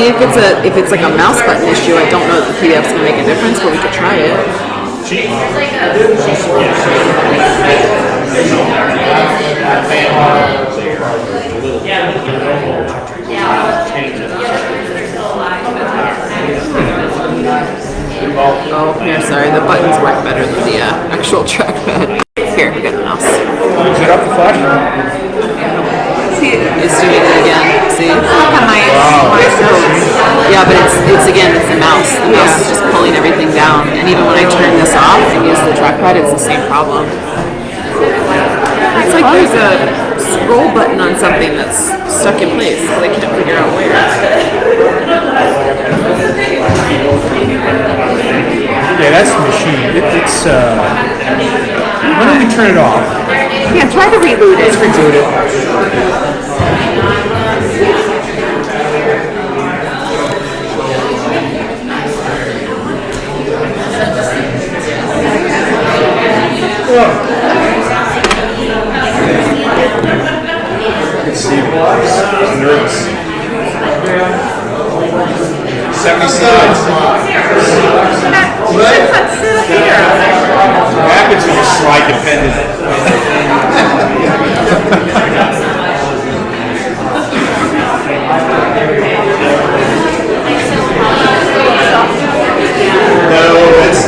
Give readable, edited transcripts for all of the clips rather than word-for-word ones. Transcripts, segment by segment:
mean, if it's like a mouse button issue, I don't know that the PDF's gonna make a difference, but we could try it. Oh, here, sorry, the buttons work better than the actual trackpad. Here, we got the mouse. Is it up the flash? It's doing it again. See? Yeah, but it's again, it's the mouse. The mouse is just pulling everything down. And even when I turn this off and use the trackpad, it's the same problem. It's like there's a scroll button on something that's stuck in place, but I can't figure out where. Yeah, that's the machine. It's why don't we turn it off? Yeah, try to reboot it. Let's reboot it. Steve was nervous. 70 slides. What happens when you're slide dependent? No, it's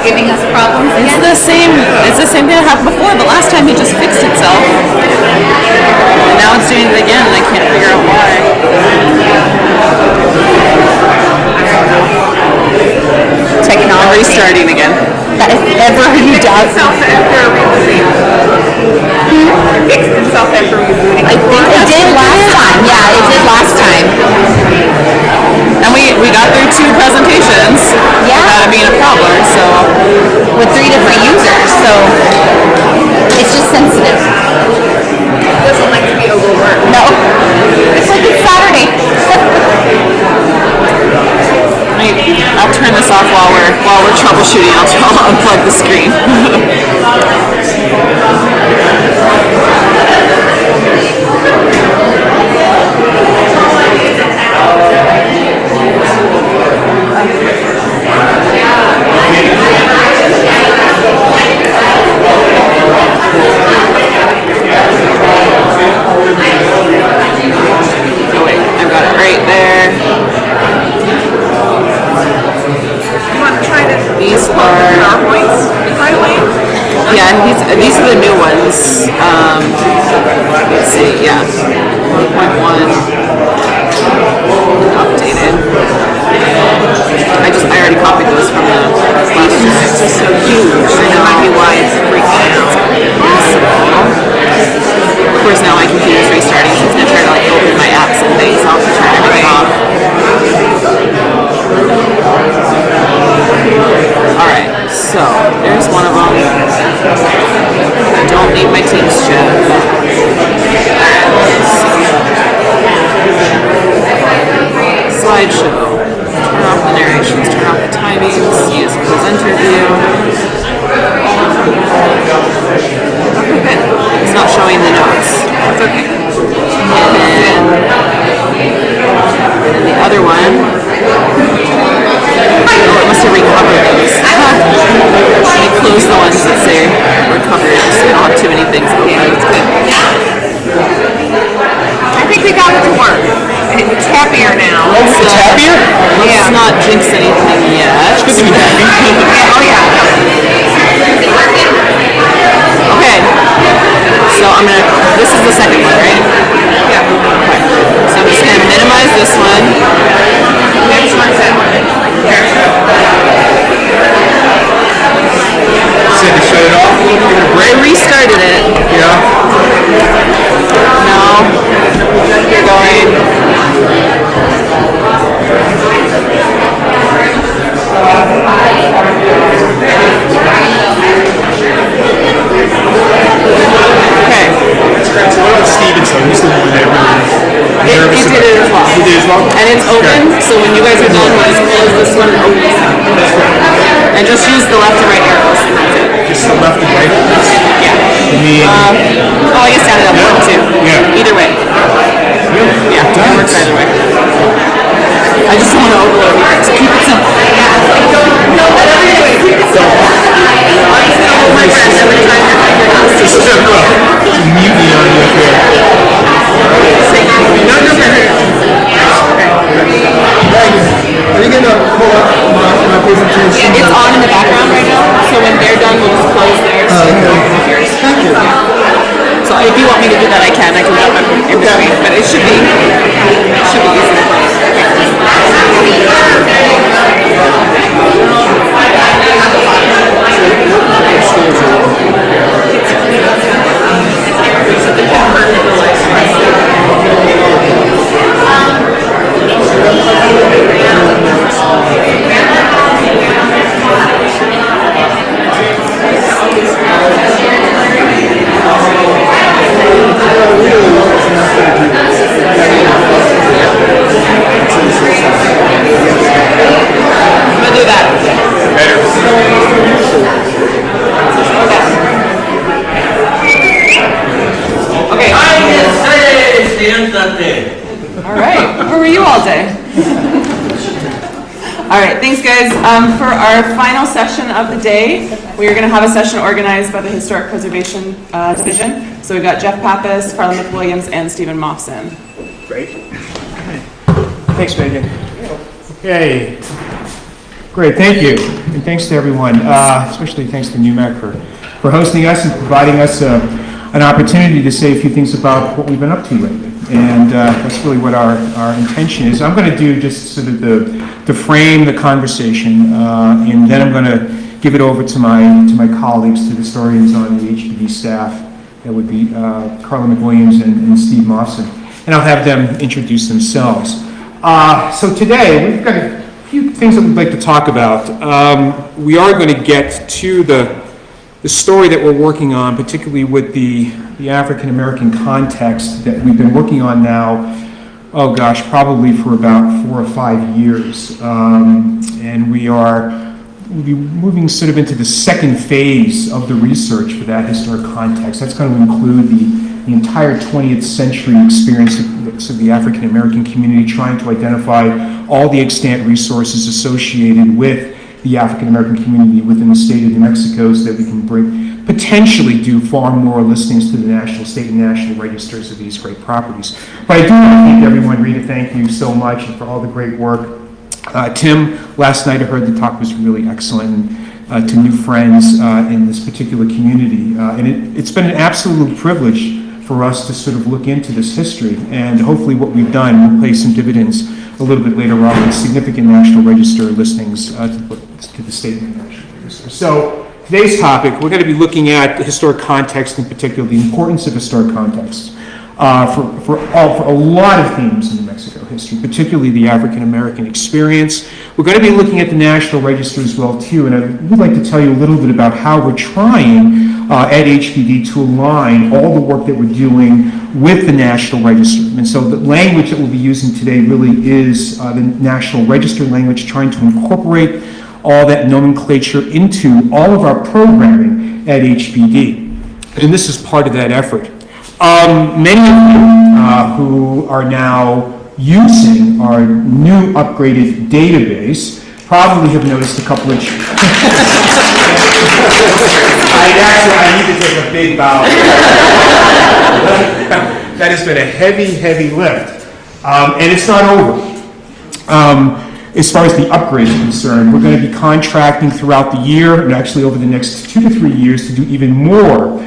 giving us problems again? It's the same thing that happened before. The last time it just fixed itself. And now it's doing it again and I can't figure out why. Technology restarting again. That is ever he does. Fixed itself after rebooting. I think it did last time. Yeah, it did last time. And we got through 2 presentations without it being a problem, so with 3 different users, so it's just sensitive. It doesn't like to be overworked. No. It's like it's Saturday. I'll turn this off while we're troubleshooting. I'll unplug the screen. Oh wait, I've got it right there. These are PowerPoints, by the way. Yeah, these are the new ones. Let's see, yeah, 1.1 updated. I already copied those from the last year. It's just so huge. And that might be why it's freaking out. Of course, now my computer's restarting, so it's gonna try to like open my apps and things. I'll have to turn everything off. Alright, so there's one of them. I don't need my Teams chat. Slideshow. Turn off the narrations, turn off the timings, use presenter view. Okay, good. It's not showing the notes. That's okay. And then the other one. Oh, it must have recovered those. Let me close the ones that say recovered so we don't have too many things open. It's good. I think we got it to work. It's happier now. Oh, it's happier? Let's not jinx anything yet. It's good to be happy. Oh yeah. Okay. So this is the second one, right? Yeah. Okay. So I'm just gonna minimize this one. Which one's that one? Said to shut it off. I restarted it. Yeah. No. You're going. Okay. So what about Stevenson? He's the one that really He did it as well. He did as well? And it's open, so when you guys are done, we'll just close this one and open this one. And just use the left and right arrows, and that's it. Just the left and right? Yeah. You mean Oh, I can stand it up one too. Yeah. Either way. Yeah, it works either way. I just don't want to overload you. So keep it simple. No, whatever you do, keep it simple. I'm just going to hold my breath every time you're figuring out. Mutiny on you up here. No, no, no, no. Are you gonna pull up my presentation? It's on in the background right now, so when they're done, we'll just close theirs. Thank you. So if you want me to do that, I can. I can do that in between, but it should be easy to close. I'm gonna do that. Okay. All right. Where were you all day? All right. Thanks, guys. For our final session of the day, we are going to have a session organized by the Historic Preservation Division. So we've got Jeff Pappas, Carla McWilliams, and Stephen Mofson. Great. Thanks, Megan. Okay. Great, thank you. And thanks to everyone, especially thanks to NUMAC for hosting us and providing us an opportunity to say a few things about what we've been up to lately. And that's really what our intention is. I'm going to do just sort of to frame the conversation, and then I'm going to give it over to my colleagues, to the historians on the HPD staff. That would be Carla McWilliams and Steve Mofson. And I'll have them introduce themselves. So today, we've got a few things that we'd like to talk about. We are going to get to the story that we're working on, particularly with the African-American context that we've been working on now, oh gosh, probably for about 4 or 5 years. And we'll be moving sort of into the second phase of the research for that historic context. That's going to include the entire 20th century experience of the African-American community, trying to identify all the extant resources associated with the African-American community within the state of New Mexico, so that we can potentially do far more listings to the national, state and national registers of these great properties. But I do want to thank everyone. Rita, thank you so much for all the great work. Tim, last night I heard the talk was really excellent, and to new friends in this particular community. And it's been an absolute privilege for us to sort of look into this history, and hopefully what we've done will pay some dividends a little bit later on with significant National Register listings to the state and the National Register. So today's topic, we're going to be looking at the historic context, in particular, the importance of historic context for a lot of themes in New Mexico history, particularly the African-American experience. We're going to be looking at the National Register as well, too, and I would like to tell you a little bit about how we're trying at HPD to align all the work that we're doing with the National Register. And so the language that we'll be using today really is the National Register language, trying to incorporate all that nomenclature into all of our programming at HPD. And this is part of that effort. Many of you who are now using our new upgraded database probably have noticed a couple of I need to take a big bow. That has been a heavy lift. And it's not over. As far as the upgrades are concerned, we're going to be contracting throughout the year, and actually over the next 2 to 3 years, to do even more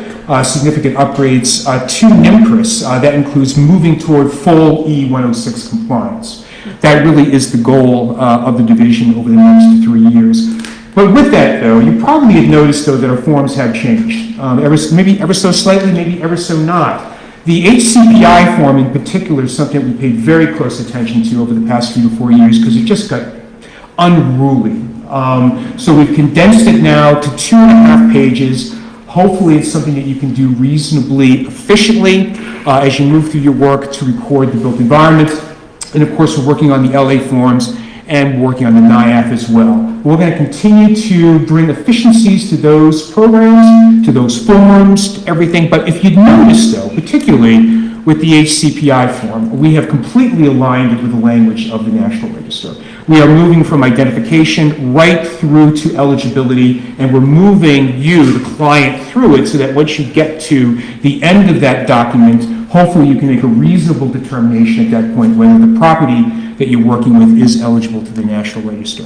significant upgrades to NIMCRIS. That includes moving toward full E106 compliance. That really is the goal of the division over the next 3 years. But with that, though, you probably have noticed, though, that our forms have changed. Maybe ever so slightly, maybe ever so not. The HCPI form in particular is something we paid very close attention to over the past 3 to 4 years because it just got unruly. So we've condensed it now to 2.5 pages. Hopefully it's something that you can do reasonably efficiently as you move through your work to record the built environment. And of course, we're working on the LA forms and working on the NIAF as well. We're going to continue to bring efficiencies to those programs, to those forms, to everything. But if you'd notice, though, particularly with the HCPI form, we have completely aligned it with the language of the National Register. We are moving from identification right through to eligibility, and we're moving you, the client, through it so that once you get to the end of that document, hopefully you can make a reasonable determination at that point whether the property that you're working with is eligible to the National Register.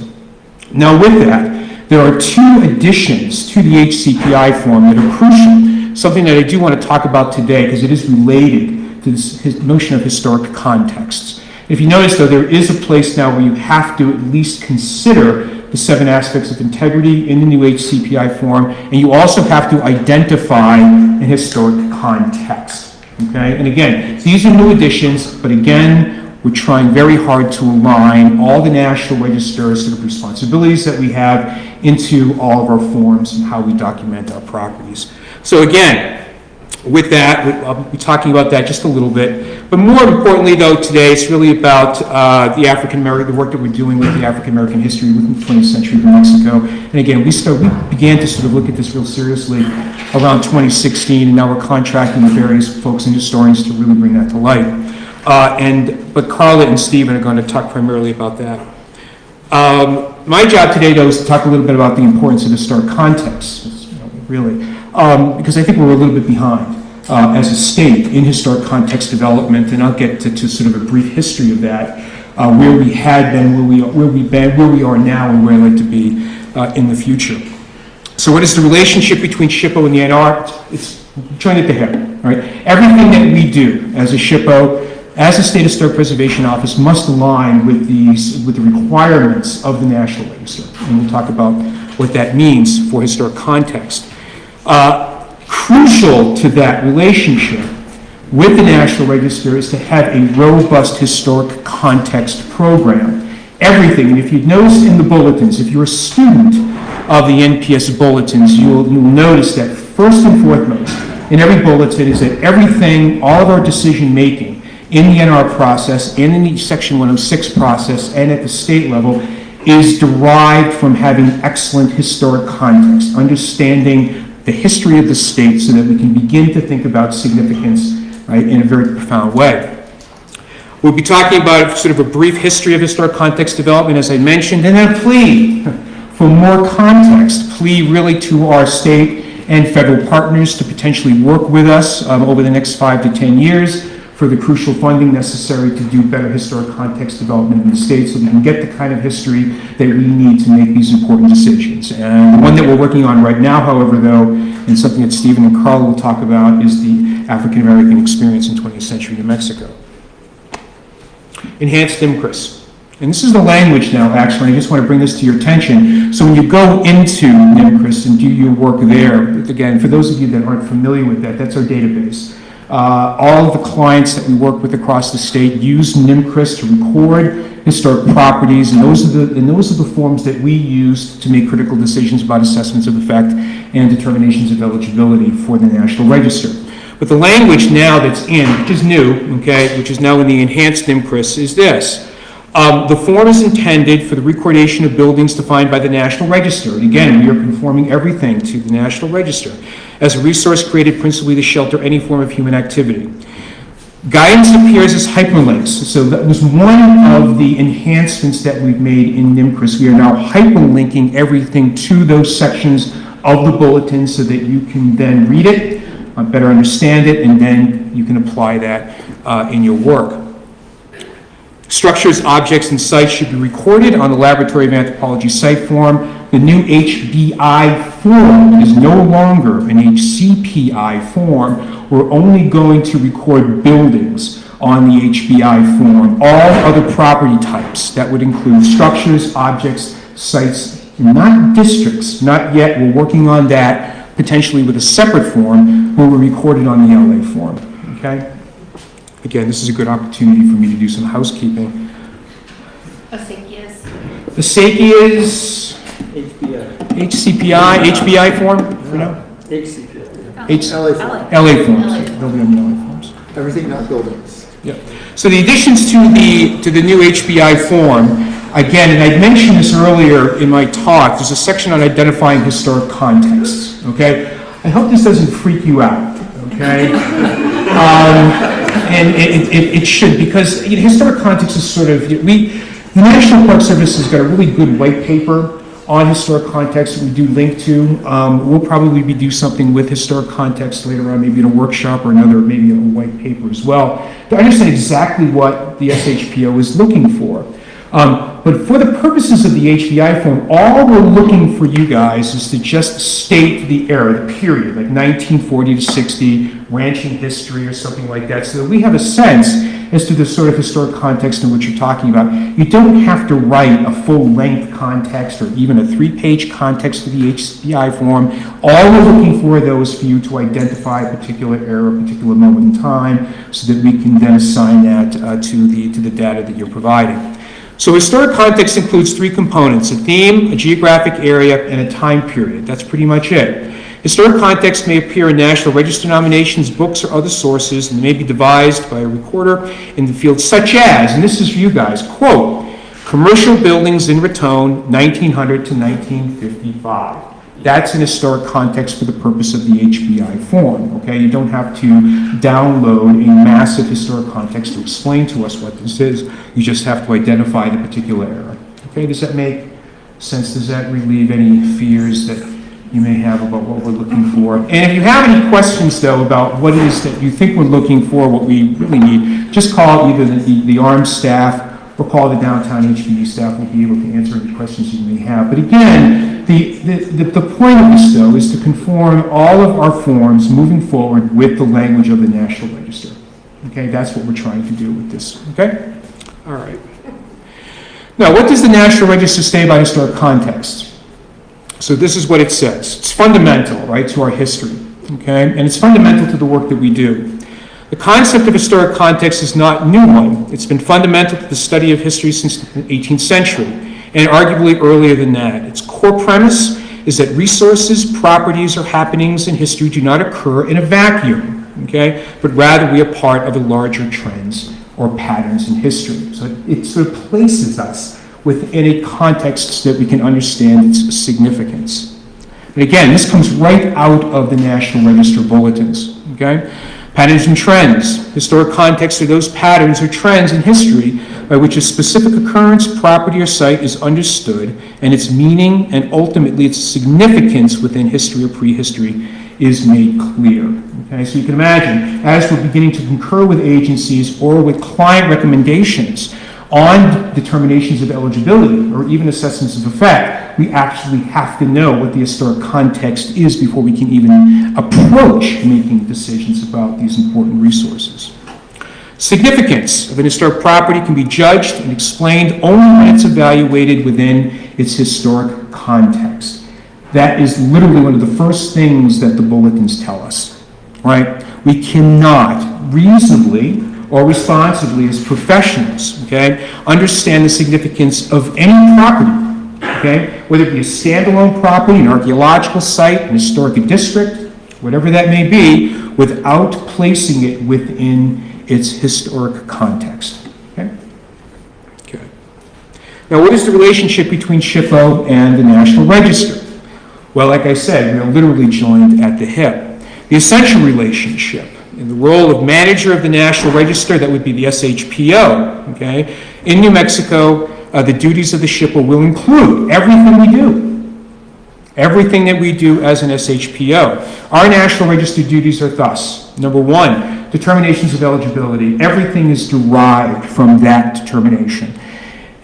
Now with that, there are two additions to the HCPI form that are crucial, something that I do want to talk about today because it is related to this notion of historic contexts. If you notice, though, there is a place now where you have to at least consider the 7 aspects of integrity in the new HCPI form, and you also have to identify an historic context, okay? And again, these are new additions, but again, we're trying very hard to align all the National Register sort of responsibilities that we have into all of our forms and how we document our properties. So again, with that, I'll be talking about that just a little bit. But more importantly, though, today, it's really about the work that we're doing with the African-American history within the 20th century of Mexico. And again, we began to sort of look at this real seriously around 2016, and now we're contracting with various folks and historians to really bring that to light. But Carla and Stephen are going to talk primarily about that. My job today, though, is to talk a little bit about the importance of historic context, really, because I think we're a little bit behind as a state in historic context development, and I'll get to sort of a brief history of that, where we had been, where we are now, and where I'd like to be in the future. So what is the relationship between SHPO and the NR? It's joined at the hip, right? Everything that we do as a SHPO, as a State Historic Preservation Office, must align with the requirements of the National Register, and we'll talk about what that means for historic context. Crucial to that relationship with the National Register is to have a robust historic context program. Everything, and if you've noticed in the bulletins, if you're a student of the NPS bulletins, you'll notice that first and foremost in every bulletin is that everything, all of our decision making in the NR process and in the Section 106 process and at the state level is derived from having excellent historic context, understanding the history of the state so that we can begin to think about significance, right, in a very profound way. We'll be talking about sort of a brief history of historic context development, as I mentioned, and then a plea for more context, plea really to our state and federal partners to potentially work with us over the next 5 to 10 years for the crucial funding necessary to do better historic context development in the state so we can get the kind of history that we need to make these important decisions. And the one that we're working on right now, however, though, and something that Stephen and Carl will talk about, is the African-American experience in 20th century New Mexico. Enhanced NMCRIS. And this is the language now, actually. I just want to bring this to your attention. So when you go into NMCRIS and do your work there, again, for those of you that aren't familiar with that, that's our database. All of the clients that we work with across the state use NMCRIS to record historic properties, and those are the forms that we use to make critical decisions about assessments of effect and determinations of eligibility for the National Register. But the language now that's in, which is new, okay, which is now in the enhanced NMCRIS, is this. The form is intended for the recordation of buildings defined by the National Register. And again, we are conforming everything to the National Register as a resource created principally to shelter any form of human activity. Guidance appears as hyperlinks. So that was one of the enhancements that we've made in NMCRIS. We are now hyperlinking everything to those sections of the bulletin so that you can then read it, better understand it, and then you can apply that in your work. Structures, objects, and sites should be recorded on the Laboratory of Anthropology site form. The new HBI form is no longer an HCPI form. We're only going to record buildings on the HBI form. All other property types, that would include structures, objects, sites, not districts, not yet. We're working on that, potentially with a separate form, where we're recorded on the LA form, okay? Again, this is a good opportunity for me to do some housekeeping. The SACIA's HCPI, HBI form, for now? LA form. LA forms. They'll be on the LA forms. Everything not buildings. Yeah. So the additions to the new HBI form Again, and I mentioned this earlier in my talk, there's a section on identifying historic contexts, okay? I hope this doesn't freak you out, okay? And it should, because historic context is sort of, the National Park Service has got a really good white paper on historic context that we do link to. We'll probably do something with historic context later on, maybe in a workshop or another, maybe a white paper as well, to understand exactly what the SHPO is looking for. But for the purposes of the HBI form, all we're looking for you guys is to just state the era, the period, like 1940 to 60, ranching history or something like that, so that we have a sense as to the sort of historic context in which you're talking about. You don't have to write a full-length context or even a 3-page context for the HBI form. All we're looking for, though, is for you to identify a particular era, a particular moment in time, so that we can then assign that to the data that you're providing. So historic context includes 3 components: a theme, a geographic area, and a time period. That's pretty much it. Historic context may appear in National Register nominations, books, or other sources, and may be devised by a recorder in the field, such as, and this is for you guys, quote, commercial buildings in Raton, 1900 to 1955. That's an historic context for the purpose of the HBI form, okay? You don't have to download a massive historic context to explain to us what this is. You just have to identify the particular era. Okay, does that make sense? Does that relieve any fears that you may have about what we're looking for? And if you have any questions, though, about what it is that you think we're looking for, what we really need, just call either the ARM staff or call the downtown HPD staff. We'll be able to answer any questions you may have. But again, the point of this, though, is to conform all of our forms moving forward with the language of the National Register. Okay, that's what we're trying to do with this. Okay? All right. Now, what does the National Register say about historic context? So this is what it says. It's fundamental, right, to our history. Okay? And it's fundamental to the work that we do. The concept of historic context is not a new one. It's been fundamental to the study of history since the 18th century, and arguably earlier than that. Its core premise is that resources, properties, or happenings in history do not occur in a vacuum, okay, but rather we are part of the larger trends or patterns in history. So it sort of places us within a context so that we can understand its significance. And again, this comes right out of the National Register bulletins, okay? Patterns and trends. Historic context are those patterns or trends in history by which a specific occurrence, property, or site is understood, and its meaning and ultimately its significance within history or prehistory is made clear. Okay, so you can imagine, as we're beginning to concur with agencies or with client recommendations on determinations of eligibility or even assessments of effect, we actually have to know what the historic context is before we can even approach making decisions about these important resources. Significance of an historic property can be judged and explained only when it's evaluated within its historic context. That is literally one of the first things that the bulletins tell us, right? We cannot reasonably or responsibly as professionals, okay, understand the significance of any property, okay, whether it be a standalone property, an archaeological site, an historic district, whatever that may be, without placing it within its historic context, okay? Okay. Now, what is the relationship between SHPO and the National Register? Well, like I said, we are literally joined at the hip. The essential relationship in the role of manager of the National Register, that would be the SHPO, okay? In New Mexico, the duties of the SHPO will include everything we do. Everything that we do as an SHPO. Our National Register duties are thus: number one, determinations of eligibility. Everything is derived from that determination.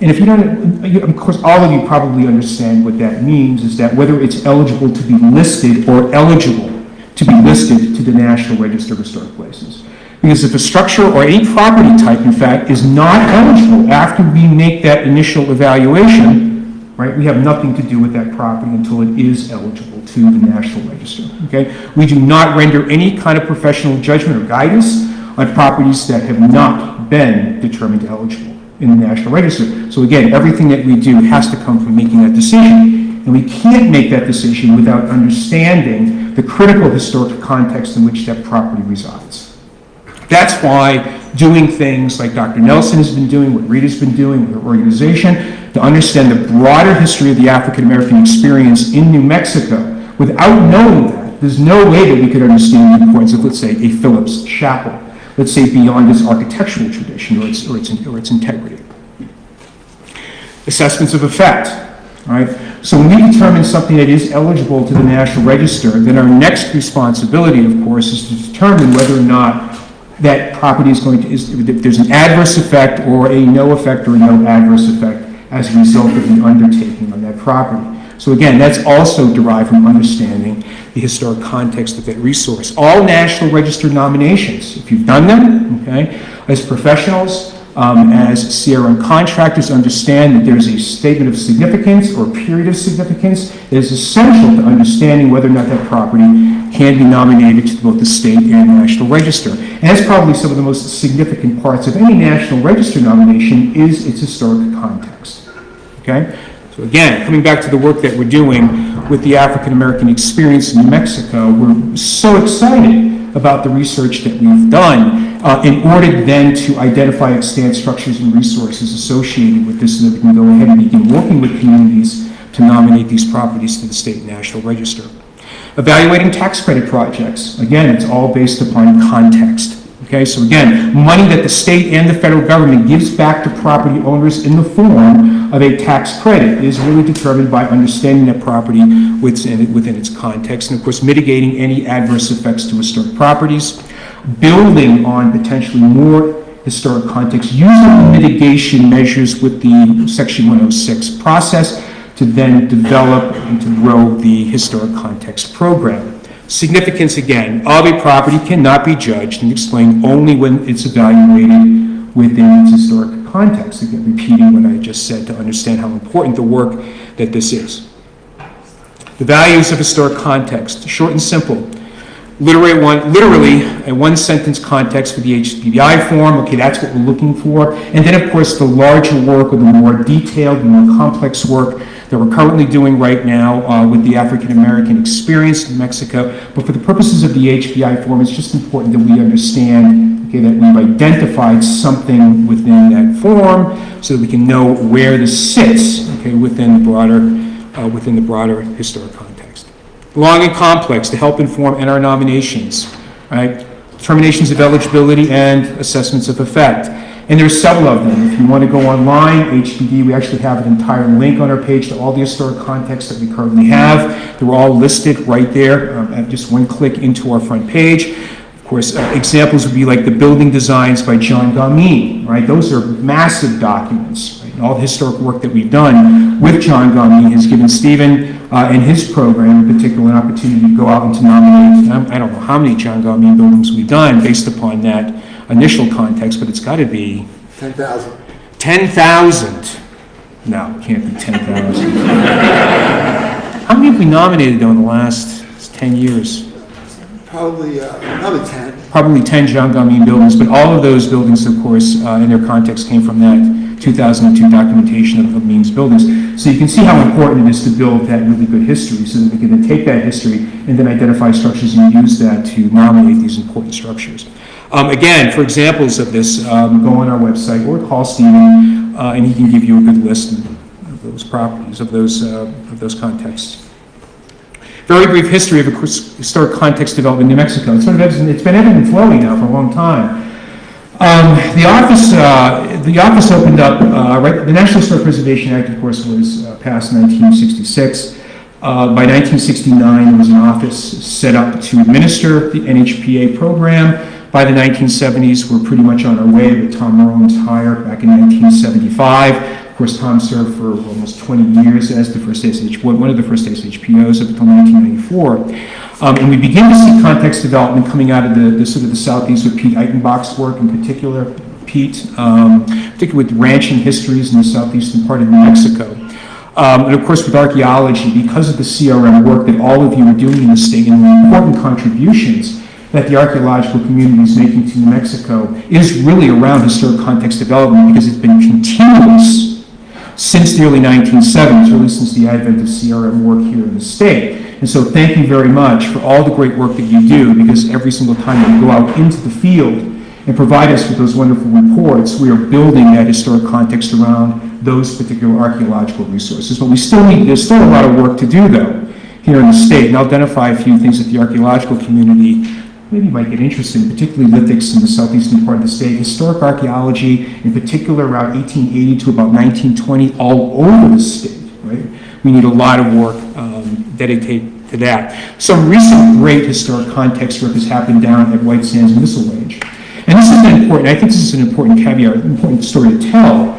And if you don't, of course, all of you probably understand what that means, is that whether it's eligible to be listed or eligible to be listed to the National Register of Historic Places. Because if a structure or any property type, in fact, is not eligible after we make that initial evaluation, right, we have nothing to do with that property until it is eligible to the National Register, okay? We do not render any kind of professional judgment or guidance on properties that have not been determined eligible in the National Register. So again, everything that we do has to come from making that decision. And we can't make that decision without understanding the critical historic context in which that property resides. That's why doing things like Dr. Nelson has been doing, what Rita's been doing with her organization, to understand the broader history of the African American experience in New Mexico. Without knowing that, there's no way that we could understand the importance of, let's say, a Phillips Chapel, let's say beyond its architectural tradition or its integrity. Assessments of effect, all right? So when we determine something that is eligible to the National Register, then our next responsibility, of course, is to determine whether or not that property is going to, if there's an adverse effect or a no effect or a no adverse effect as a result of the undertaking on that property. So again, that's also derived from understanding the historic context of that resource. All National Register nominations, if you've done them, okay, as professionals, as CRM contractors, understand that there's a statement of significance or period of significance that is essential to understanding whether or not that property can be nominated to both the state and National Register. And that's probably some of the most significant parts of any National Register nomination is its historic context, okay? So again, coming back to the work that we're doing with the African American experience in New Mexico, we're so excited about the research that we've done in order then to identify extant structures and resources associated with this so that we can go ahead and begin working with communities to nominate these properties to the state and National Register. Evaluating tax credit projects. Again, it's all based upon context. Okay, so again, money that the state and the federal government gives back to property owners in the form of a tax credit is really determined by understanding that property within its context, and of course mitigating any adverse effects to historic properties, building on potentially more historic context, using mitigation measures with the Section 106 process to then develop and to grow the historic context program. Significance, again, of a property cannot be judged and explained only when it's evaluated within its historic context. Again, repeating what I just said to understand how important the work that this is. The values of historic context, short and simple. Literally a one-sentence context for the HPBI form. Okay, that's what we're looking for. And then, of course, the larger work or the more detailed, the more complex work that we're currently doing right now with the African American experience in Mexico. But for the purposes of the HPI form, it's just important that we understand, okay, that we've identified something within that form so that we can know where this sits, okay, within the broader historic context. Long and complex to help inform NR nominations, right? Determinations of eligibility and assessments of effect. And there's several of them. If you want to go online, HPD, we actually have an entire link on our page to all the historic contexts that we currently have. They're all listed right there at just one click into our front page. Of course, examples would be like the building designs by John Gamin, right? Those are massive documents, right? And all the historic work that we've done with John Gamin has given Stephen and his program in particular an opportunity to go out and to nominate, I don't know how many John Gamin buildings we've done based upon that initial context, but it's got to be 10,000. 10,000. No, it can't be 10,000. How many have we nominated though in the last 10 years? Probably 10. Probably 10 John Gamin buildings, but all of those buildings, of course, in their context came from that 2002 documentation of Means buildings. So you can see how important it is to build that really good history so that we can then take that history and then identify structures and use that to nominate these important structures. Again, for examples of this, go on our website or call Stephen, and he can give you a good list of those properties, of those contexts. Very brief history of historic context development in New Mexico. It's been ebbing and flowing now for a long time. The office opened up, the National Historic Preservation Act, of course, was passed in 1966. By 1969, there was an office set up to administer the NHPA program. By the 1970s, we're pretty much on our way with Tom Merlin's hire back in 1975. Of course, Tom served for almost 20 years as the first one of the first SHPOs up until 1994. And we begin to see context development coming out of the sort of the southeast with Pete Eitenbach's work in particular, particularly with ranching histories in the southeastern part of New Mexico. And of course with archaeology, because of the CRM work that all of you are doing in the state and the important contributions that the archaeological community is making to New Mexico is really around historic context development because it's been continuous since the early 1970s, really since the advent of CRM work here in the state. And so thank you very much for all the great work that you do, because every single time you go out into the field and provide us with those wonderful reports, we are building that historic context around those particular archaeological resources. But there's still a lot of work to do, though, here in the state, and I'll identify a few things that the archaeological community maybe might get interested in, particularly lithics in the southeastern part of the state. Historic archaeology, in particular around 1880 to about 1920, all over the state, right? We need a lot of work dedicated to that. Some recent great historic context work has happened down at White Sands Missile Range. And this is important, I think this is an important caveat, an important story to tell,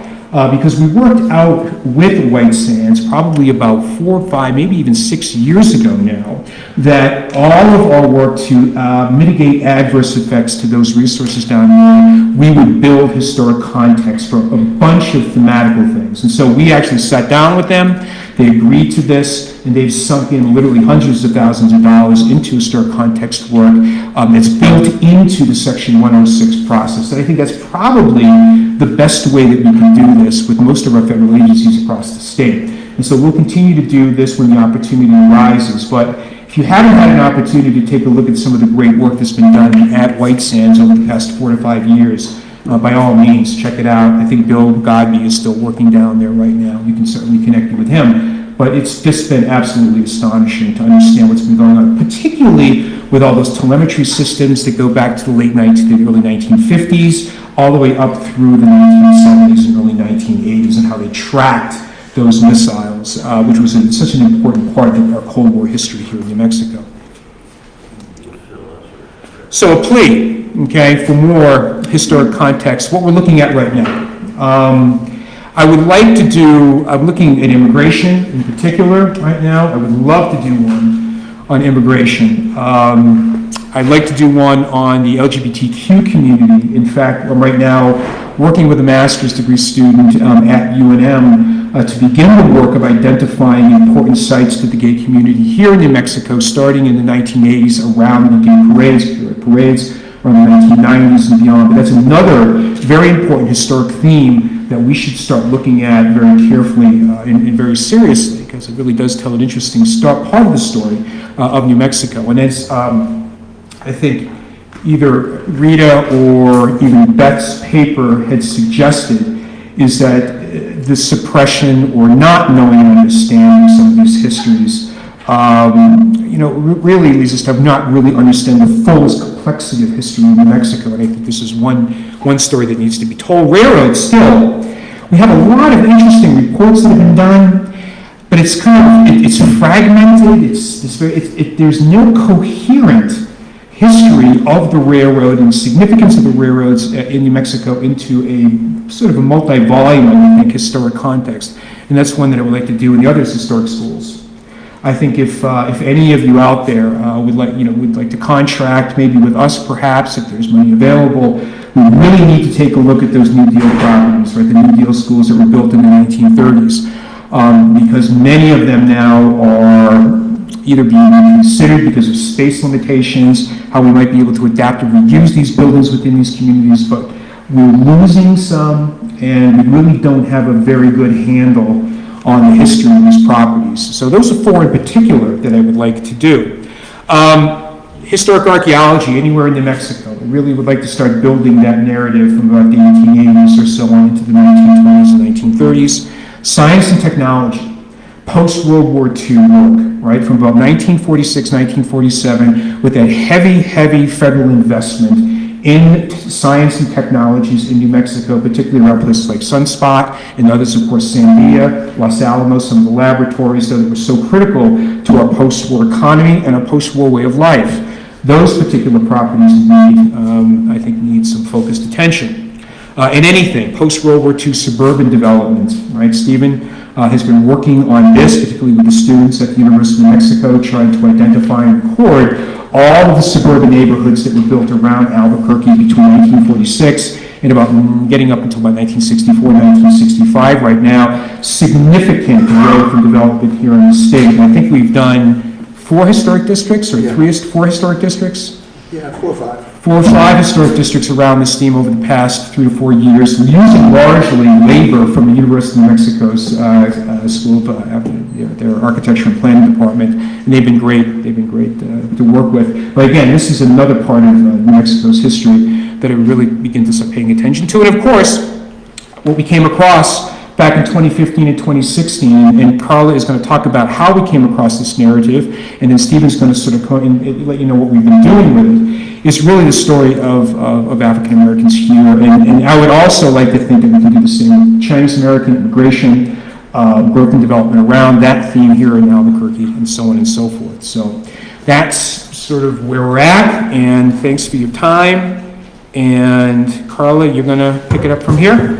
because we worked out with White Sands probably about 4 or 5, maybe even 6 years ago now, that all of our work to mitigate adverse effects to those resources down there, we would build historic context for a bunch of thematical things. And so we actually sat down with them, they agreed to this, and they've sunk in literally hundreds of thousands of dollars into historic context work that's built into the Section 106 process. And I think that's probably the best way that we can do this with most of our federal agencies across the state. And so we'll continue to do this when the opportunity arises. But if you haven't had an opportunity to take a look at some of the great work that's been done at White Sands over the past 4 to 5 years, by all means, check it out. I think Bill Godby is still working down there right now. You can certainly connect you with him. But it's just been absolutely astonishing to understand what's been going on, particularly with all those telemetry systems that go back to the late the early 1950s, all the way up through the 1970s and early 1980s, and how they tracked those missiles, which was such an important part of our Cold War history here in New Mexico. So a plea, okay, for more historic context, what we're looking at right now. I'm looking at immigration in particular right now. I would love to do one on immigration. I'd like to do one on the LGBTQ community. In fact, I'm right now working with a master's degree student at UNM to begin the work of identifying important sites to the gay community here in New Mexico, starting in the 1980s around the gay parades around the 1990s and beyond. But that's another very important historic theme that we should start looking at very carefully and very seriously, because it really does tell an interesting part of the story of New Mexico. And as I think either Rita or even Beth's paper had suggested, is that the suppression or not knowing and understanding some of these histories really leads us to not really understand the fullest complexity of history in New Mexico. And I think this is one story that needs to be told. Railroads still, we have a lot of interesting reports that have been done, but it's it's fragmented, there's no coherent history of the railroad and significance of the railroads in New Mexico into a sort of a multi-volume, I think, historic context. And that's one that I would like to do in the other historic schools. I think if any of you out there would like to contract maybe with us, perhaps, if there's money available, we really need to take a look at those New Deal properties, right? The New Deal schools that were built in the 1930s, because many of them now are either being reconsidered because of space limitations, how we might be able to adapt and reuse these buildings within these communities, but we're losing some, and we really don't have a very good handle on the history of these properties. So those are 4 in particular that I would like to do. Historic archaeology anywhere in New Mexico. I really would like to start building that narrative from about the 1880s or so on into the 1920s and 1930s. Science and technology, post-World War II work, right, from about 1946, 1947, with that heavy federal investment in science and technologies in New Mexico, particularly around places like Sunspot and others, of course, Sandia, Los Alamos, some of the laboratories that were so critical to our post-war economy and our post-war way of life. Those particular properties need some focused attention. In anything, post-World War II suburban development, right? Stephen has been working on this, particularly with the students at the University of New Mexico, trying to identify and record all of the suburban neighborhoods that were built around Albuquerque between 1946 and about getting up until about 1964, 1965 right now. Significant growth and development here in the state. And I think we've done 4 historic districts, or 4 historic districts? Yeah, 4 or 5. 4 or 5 historic districts around this theme over the past 3 to 4 years, using largely labor from the University of New Mexico's School of their Architecture and Planning Department, and they've been great to work with. But again, this is another part of New Mexico's history that I really begin to start paying attention to. And of course, what we came across back in 2015 and 2016, and Carla is going to talk about how we came across this narrative, and then Stephen's going to sort of and let you know what we've been doing with it. It's really the story of African Americans here, and I would also like to think that we can do the same with Chinese American immigration, growth and development around that theme here in Albuquerque, and so on and so forth. So that's sort of where we're at, and thanks for your time. And Carla, you're going to pick it up from here?